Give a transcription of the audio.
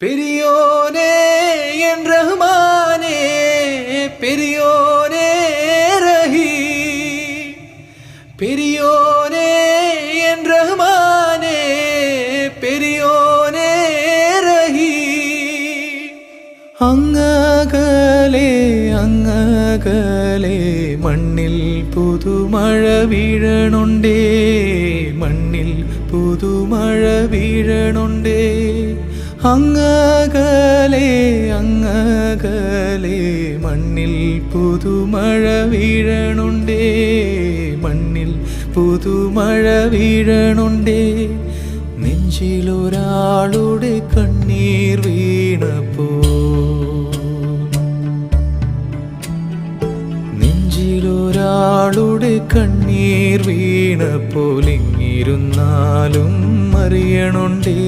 பெரியோனே என் ரஹ்மானே, பெரியோனே ரஹீம், பெரியோனே என் ரஹ்மானே, பெரியோனே ரஹீம். അങ്ങകലെ അങ്ങകലെ മണ്ണിൽ പുതുമഴ വീഴണുണ്ടേ, മണ്ണിൽ പുതുമഴ വീഴണുണ്ടേ. അങ്ങകലെ അങ്ങകലെ മണ്ണിൽ പുതുമഴ വീഴണുണ്ടേ, മണ്ണിൽ പുതുമഴ വീഴണുണ്ടേ. നെഞ്ചിലൊരാളുടെ കണ്ണീർ വീണപ്പോ, നെഞ്ചിലൊരാളുടെ കണ്ണീർ വീണപ്പോൾ ഇങ്ങിരുന്നാലും അറിയണുണ്ടേ,